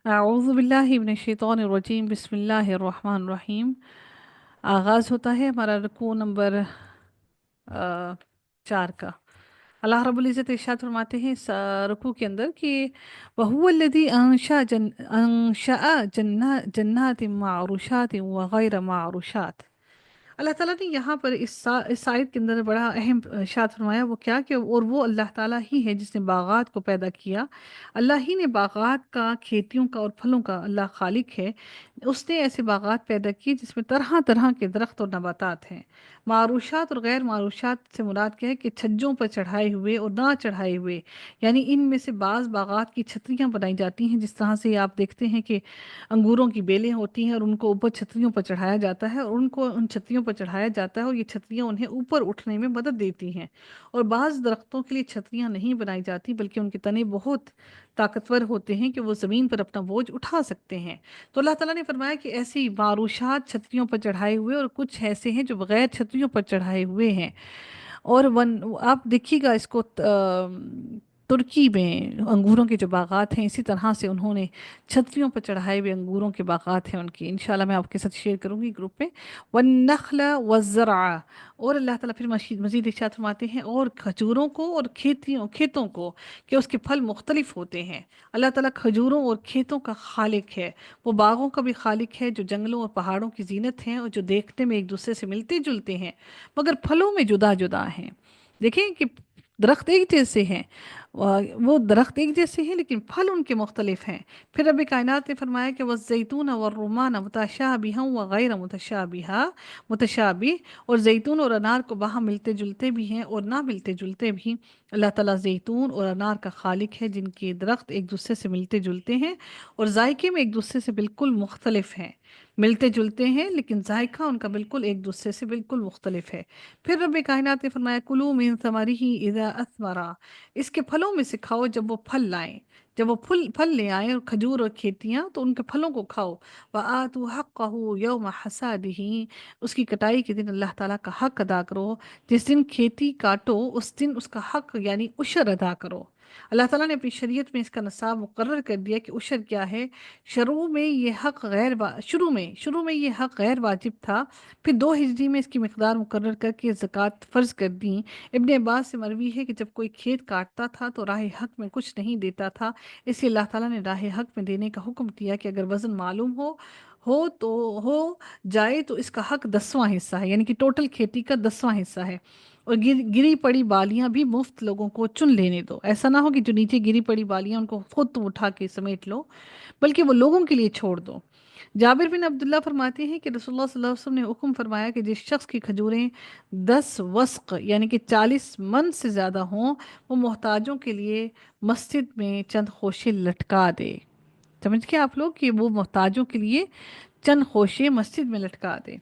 اعوذ باللہ من الشیطان الرجیم، بسم اللہ الرحمن الرحیم۔ آغاز ہوتا ہے ہمارا رکوع نمبر 4 کا۔ اللہ رب العزت ارشاد فرماتے ہیں اس رکوع کے اندر کہ وَهُوَ الَّذِي أَنشَأَ جَنَّاتٍ مَّعْرُوشَاتٍ وَغَيْرَ مَعْرُوشَاتٍ۔ اللہ تعالیٰ نے یہاں پر اس آیت کے اندر بڑا اہم ارشاد فرمایا، وہ کیا کہ اور وہ اللہ تعالیٰ ہی ہے جس نے باغات کو پیدا کیا۔ اللہ ہی نے باغات کا، کھیتیوں کا اور پھلوں کا اللہ خالق ہے۔ اس نے ایسے باغات پیدا کیے جس میں طرح طرح کے درخت اور نباتات ہیں۔ معروشات اور غیر معروشات سے مراد کیا ہے کہ چھجوں پر چڑھائے ہوئے اور نہ چڑھائے ہوئے، یعنی ان میں سے بعض باغات کی چھتریاں بنائی جاتی ہیں، جس طرح سے آپ دیکھتے ہیں کہ انگوروں کی بیلیں ہوتی ہیں اور ان کو اوپر چھتریوں پر چڑھایا جاتا ہے اور ان کو ان چھتریوں پر چڑھایا جاتا ہے اور یہ چھتریاں انہیں اوپر اٹھنے میں مدد دیتی ہیں۔ اور بعض درختوں کے لیے چھتریاں نہیں بنائی جاتی بلکہ ان کے تنے بہت طاقتور ہوتے ہیں کہ وہ زمین پر اپنا بوجھ اٹھا سکتے ہیں۔ تو اللہ تعالیٰ نے فرمایا کہ ایسی معروشات چھتریوں پر چڑھائے ہوئے اور کچھ ایسے ہیں جو بغیر چھتریوں پر چڑھائے ہوئے ہیں۔ اور آپ دیکھیے گا اس کو ترکی میں انگوروں کے جو باغات ہیں، اسی طرح سے انہوں نے چھتریوں پر چڑھائے ہوئے انگوروں کے باغات ہیں ان کی، انشاءاللہ میں آپ کے ساتھ شیئر کروں گی گروپ میں۔ وَالنَّخْلَ وَالزَّرْعَ، اور اللہ تعالیٰ پھر مزید ارشاد فرماتے ہیں اور کھجوروں کو اور کھیتوں کو، کہ اس کے پھل مختلف ہوتے ہیں۔ اللہ تعالیٰ کھجوروں اور کھیتوں کا خالق ہے، وہ باغوں کا بھی خالق ہے جو جنگلوں اور پہاڑوں کی زینت ہیں اور جو دیکھنے میں ایک دوسرے سے ملتے جلتے ہیں مگر پھلوں میں جدا جدا ہیں۔ دیکھیں کہ درخت ایک جیسے ہیں، وہ درخت ایک جیسے ہیں لیکن پھل ان کے مختلف ہیں۔ پھر رب کائنات نے فرمایا کہ والزیتون والرمان متشابہا وغیر متشابہ، اور زیتون اور انار کو باہم ملتے جلتے بھی ہیں اور نہ ملتے جلتے بھی۔ اللہ تعالیٰ زیتون اور انار کا خالق ہے جن کے درخت ایک دوسرے سے ملتے جلتے ہیں اور ذائقے میں ایک دوسرے سے بالکل مختلف ہیں۔ ملتے جلتے ہیں لیکن ذائقہ ان کا بالکل ایک دوسرے سے بالکل مختلف ہے۔ پھر رب کائنات نے فرمایا کلوا من ثمرہ اذا اثمرا، اس کے پھلوں میں سے کھاؤ جب وہ پھل لائیں، جب وہ پھل لے آئیں، اور کھجور اور کھیتیاں تو ان کے پھلوں کو کھاؤ۔ وآتوا حقہ یوم حصادہ، اس کی کٹائی کے دن اللہ تعالیٰ کا حق ادا کرو، جس دن کھیتی کاٹو اس دن اس کا حق یعنی عشر ادا کرو۔ اللہ تعالیٰ نے اپنی شریعت میں اس کا نصاب مقرر کر دیا کہ عشر کیا ہے۔ شروع میں یہ حق غیر واجب تھا، پھر 2 ہجری میں اس کی مقدار مقرر کر کے زکوٰۃ فرض کر دیں۔ ابن عباس سے مروی ہے کہ جب کوئی کھیت کاٹتا تھا تو راہ حق میں کچھ نہیں دیتا تھا، اس لیے اللہ تعالیٰ نے راہ حق میں دینے کا حکم دیا کہ اگر وزن معلوم ہو جائے تو اس کا حق 10واں حصہ ہے، یعنی کہ ٹوٹل کھیتی کا 10واں حصہ ہے۔ اور گری پڑی بالیاں بھی مفت لوگوں کو چن لینے دو، ایسا نہ ہو کہ جو نیچے گری پڑی بالیاں ان کو خود تم اٹھا کے سمیٹ لو، بلکہ وہ لوگوں کے لیے چھوڑ دو۔ جابر بن عبداللہ فرماتے ہیں کہ رسول اللہ صلی اللہ علیہ وسلم نے حکم فرمایا کہ جس شخص کی کھجوریں 10 وسق یعنی کہ 40 من سے زیادہ ہوں، وہ محتاجوں کے لیے مسجد میں چند خوشے لٹکا دے۔ سمجھ گئے آپ لوگ کہ وہ محتاجوں کے لیے چند خوشے مسجد میں لٹکا دے۔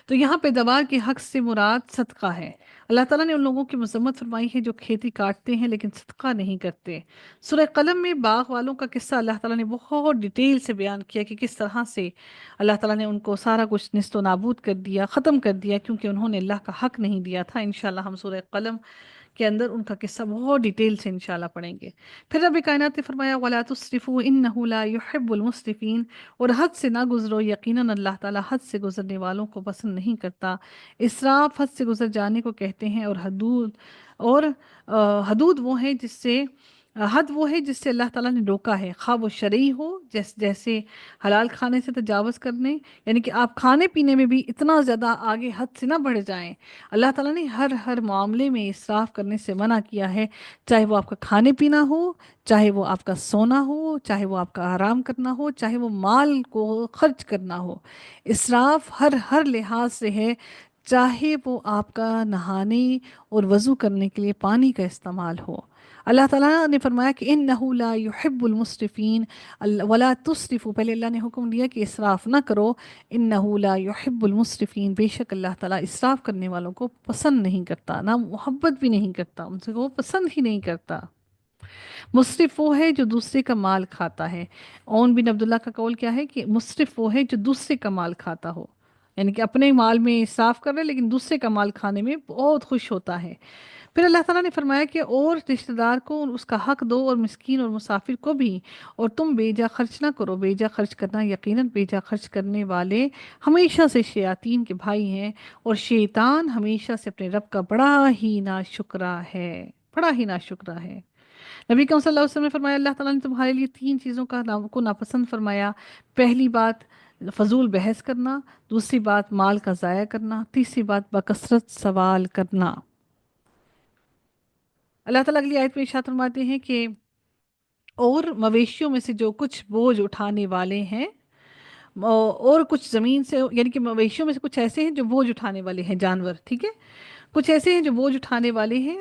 تو یہاں پیداوار کے حق سے مراد صدقہ ہے۔ اللہ تعالیٰ نے ان لوگوں کی مذمت فرمائی ہے جو کھیتی کاٹتے ہیں لیکن صدقہ نہیں کرتے۔ سورہ قلم میں باغ والوں کا قصہ اللہ تعالیٰ نے بہت ڈیٹیل سے بیان کیا کہ کس طرح سے اللہ تعالیٰ نے ان کو سارا کچھ نیست و نابود کر دیا، ختم کر دیا، کیونکہ انہوں نے اللہ کا حق نہیں دیا تھا۔ انشاءاللہ ہم سورہ قلم کے اندر ان کا قصہ بہت ڈیٹیل سے انشاءاللہ پڑھیں گے۔ پھر رب کائنات نے فرمایا وَلَا تُسْرِفُوا إِنَّهُ لَا يُحِبُّ الْمُسْرِفِينَ، اور حد سے نہ گزرو، یقیناً اللہ تعالیٰ حد سے گزرنے والوں کو پسند نہیں کرتا۔ اسراف حد سے گزر جانے کو کہتے ہیں، اور حدود وہ ہیں جس سے حد وہ ہے جس سے اللہ تعالیٰ نے روکا ہے، خواہ وہ شرعی ہو، جیسے حلال کھانے سے تجاوز کرنے، یعنی کہ آپ کھانے پینے میں بھی اتنا زیادہ آگے حد سے نہ بڑھ جائیں۔ اللہ تعالیٰ نے ہر معاملے میں اسراف کرنے سے منع کیا ہے، چاہے وہ آپ کا کھانے پینا ہو، چاہے وہ آپ کا سونا ہو، چاہے وہ آپ کا آرام کرنا ہو، چاہے وہ مال کو خرچ کرنا ہو۔ اسراف ہر لحاظ سے ہے، چاہے وہ آپ کا نہانے اور وضو کرنے کے لیے پانی کا استعمال ہو۔ اللہ تعالیٰ نے فرمایا کہ انَّهُ لَا يُحِبُّ الْمُسْرِفِينَ وَلَا تُسْرِفُوا، پہلے اللہ نے حکم دیا کہ اسراف نہ کرو۔ انَّهُ لَا يُحِبُّ الْمُسْرِفِينَ، بے شک اللہ تعالیٰ اسراف کرنے والوں کو پسند نہیں کرتا، نہ محبت بھی نہیں کرتا، ان سے وہ پسند ہی نہیں کرتا۔ مصرف وہ ہے جو دوسرے کا مال کھاتا ہے۔ اون بن عبداللہ کا قول کیا ہے کہ مصرف وہ ہے جو دوسرے کا مال کھاتا ہو۔ یعنی کہ اپنے مال میں اسراف کر رہے لیکن دوسرے کا مال کھانے میں بہت خوش ہوتا ہے۔ پھر اللہ تعالیٰ نے فرمایا کہ اور رشتہ دار کو اس کا حق دو، اور مسکین اور مسافر کو بھی، اور تم بیجا خرچ نہ کرو۔ بیجا خرچ کرنا یقیناً بیجا خرچ کرنے والے ہمیشہ سے شیاطین کے بھائی ہیں، اور شیطان ہمیشہ سے اپنے رب کا بڑا ہی ناشکرا ہے، بڑا ہی ناشکرا ہے۔ نبی کریم صلی اللہ علیہ وسلم نے فرمایا اللہ تعالیٰ نے تمہارے لیے تین چیزوں کو ناپسند فرمایا۔ پہلی بات فضول بحث کرنا، دوسری بات مال کا ضائع کرنا، تیسری بات بکثرت سوال کرنا۔ اللہ تعالیٰ اگلی آیت میں ارشاد فرماتے ہیں کہ اور مویشیوں میں سے جو کچھ بوجھ اٹھانے والے ہیں، اور کچھ زمین سے، یعنی کہ مویشیوں میں سے کچھ ایسے ہیں جو بوجھ اٹھانے والے ہیں، جانور، ٹھیک ہے، کچھ ایسے ہیں جو بوجھ اٹھانے والے ہیں،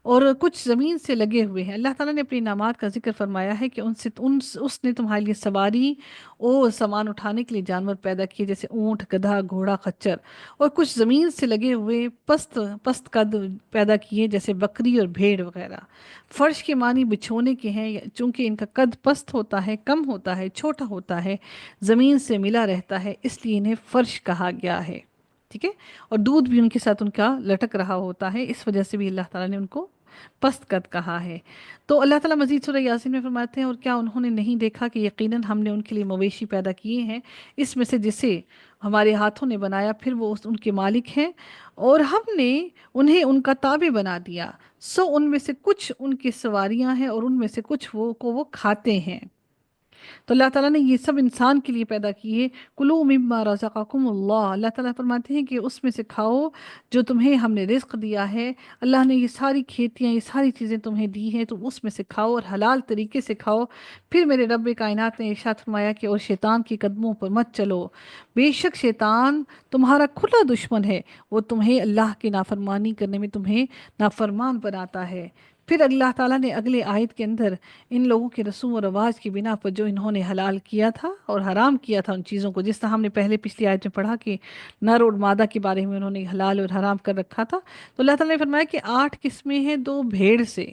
اور کچھ زمین سے لگے ہوئے ہیں۔ اللہ تعالیٰ نے اپنی انعامات کا ذکر فرمایا ہے کہ اس نے تمہارے لیے سواری اور سامان اٹھانے کے لیے جانور پیدا کیے، جیسے اونٹ، گدھا، گھوڑا، خچر، اور کچھ زمین سے لگے ہوئے پست پست قد پیدا کیے، جیسے بکری اور بھیڑ وغیرہ۔ فرش کے معنی بچھونے کے ہیں، چونکہ ان کا قد پست ہوتا ہے، کم ہوتا ہے، چھوٹا ہوتا ہے، زمین سے ملا رہتا ہے، اس لیے انہیں فرش کہا گیا ہے، ٹھیک ہے، اور دودھ بھی ان کے ساتھ ان کا لٹک رہا ہوتا ہے، اس وجہ سے بھی اللہ تعالیٰ نے ان کو پست قد کہا ہے۔ تو اللہ تعالیٰ مزید سورہ یاسین میں فرماتے ہیں اور کیا انہوں نے نہیں دیکھا کہ یقیناً ہم نے ان کے لیے مویشی پیدا کیے ہیں، اس میں سے جسے ہمارے ہاتھوں نے بنایا، پھر وہ ان کے مالک ہیں، اور ہم نے انہیں ان کا تابع بنا دیا، سو ان میں سے کچھ ان کی سواریاں ہیں اور ان میں سے کچھ وہ کھاتے ہیں۔ تو اللہ تعالیٰ نے یہ سب انسان کے لیے پیدا کیے۔ کلوا مما رزقکم اللہ، اللہ تعالیٰ فرماتے ہیں کہ اس میں سے کھاؤ جو تمہیں ہم نے رزق دیا ہے۔ اللہ نے یہ ساری کھیتیاں، یہ ساری چیزیں تمہیں دی ہیں، تم اس میں سے کھاؤ اور حلال طریقے سے کھاؤ۔ پھر میرے رب کائنات نے ارشاد فرمایا کہ اور شیطان کے قدموں پر مت چلو، بے شک شیطان تمہارا کھلا دشمن ہے، وہ تمہیں اللہ کی نافرمانی کرنے میں تمہیں نافرمان بناتا ہے۔ پھر اللہ تعالیٰ نے اگلے آیت کے اندر ان لوگوں کے رسوم و رواج کی بنا پر جو انہوں نے حلال کیا تھا اور حرام کیا تھا ان چیزوں کو، جس طرح ہم نے پہلے پچھلی آیت میں پڑھا کہ نر اور مادہ کے بارے میں انہوں نے حلال اور حرام کر رکھا تھا، تو اللہ تعالیٰ نے فرمایا کہ 8 قسمیں ہیں، 2 بھیڑ سے،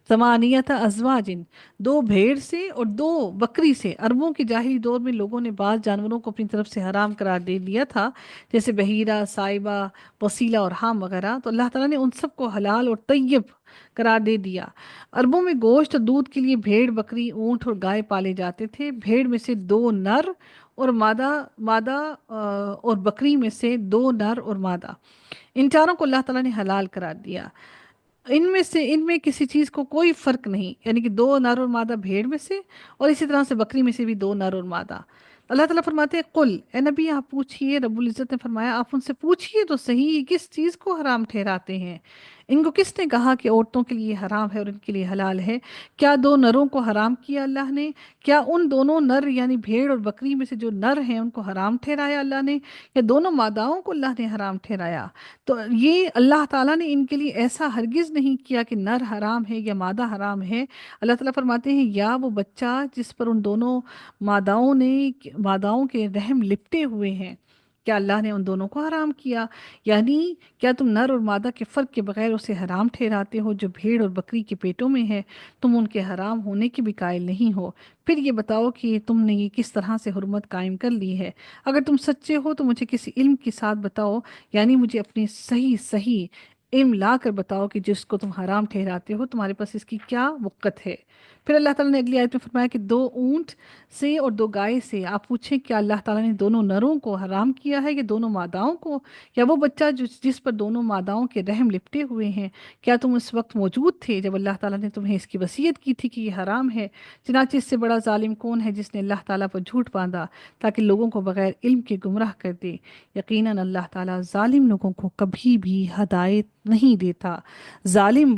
ثمانیۃ ازواجن، 2 بھیڑ سے اور 2 بکری سے۔ عربوں کے جاہلی دور میں لوگوں نے بعض جانوروں کو اپنی طرف سے حرام قرار دے دیا تھا، جیسے بحیرہ، سائبہ، وسیلہ اور حام وغیرہ، تو اللہ تعالیٰ نے ان سب کو حلال اور طیب قرار دے دیا۔ عربوں میں گوشت اور دودھ کے لیے بھیڑ، بکری، اونٹ اور گائے پالے جاتے تھے۔ بھیڑ میں سے 2 نر اور مادہ اور بکری میں سے 2 نر اور مادہ، ان چاروں کو اللہ تعالیٰ نے حلال قرار دیا۔ ان میں کسی چیز کو کوئی فرق نہیں، یعنی کہ 2 نر اور مادہ بھیڑ میں سے، اور اسی طرح سے بکری میں سے بھی 2 نر اور مادہ۔ اللہ تعالیٰ فرماتے ہیں قل، اے نبی آپ پوچھئے، رب العزت نے فرمایا آپ ان سے پوچھئے تو صحیح، یہ کس چیز کو حرام ٹھہراتے ہیں؟ ان کو کس نے کہا کہ عورتوں کے لیے حرام ہے اور ان کے لیے حلال ہے؟ کیا 2 نروں کو حرام کیا اللہ نے؟ کیا ان دونوں نر یعنی بھیڑ اور بکری میں سے جو نر ہیں ان کو حرام ٹھہرایا اللہ نے، یا دونوں ماداؤں کو اللہ نے حرام ٹھہرایا؟ تو یہ اللہ تعالیٰ نے ان کے لیے ایسا ہرگز نہیں کیا کہ نر حرام ہے یا مادہ حرام ہے۔ اللہ تعالیٰ فرماتے ہیں یا وہ بچہ جس پر ان دونوں ماداؤں کے رحم لپٹے ہوئے ہیں، کیا اللہ نے ان دونوں کو حرام کیا؟ یعنی کیا تم نر اور مادہ کے فرق کے بغیر اسے حرام ٹھہراتے ہو جو بھیڑ اور بکری کے پیٹوں میں ہے؟ تم ان کے حرام ہونے کے بھی قائل نہیں ہو۔ پھر یہ بتاؤ کہ تم نے یہ کس طرح سے حرمت قائم کر لی ہے؟ اگر تم سچے ہو تو مجھے کسی علم کے ساتھ بتاؤ، یعنی مجھے اپنی صحیح صحیح علم لا کر بتاؤ کہ جس کو تم حرام ٹھہراتے ہو تمہارے پاس اس کی کیا وقت ہے۔ پھر اللہ تعالیٰ نے اگلی آیت میں فرمایا کہ 2 اونٹ سے اور 2 گائے سے آپ پوچھیں کیا اللہ تعالیٰ نے دونوں نروں کو حرام کیا ہے یا دونوں ماداؤں کو، یا وہ بچہ جس پر دونوں ماداؤں کے رحم لپٹے ہوئے ہیں؟ کیا تم اس وقت موجود تھے جب اللہ تعالیٰ نے تمہیں اس کی وصیت کی تھی کہ یہ حرام ہے؟ چنانچہ اس سے بڑا ظالم کون ہے جس نے اللہ تعالیٰ پر جھوٹ باندھا تاکہ لوگوں کو بغیر علم کے گمراہ کر دے؟ یقیناً اللہ تعالیٰ ظالم لوگوں کو کبھی بھی ہدایت نہیں دیتا۔ ظالم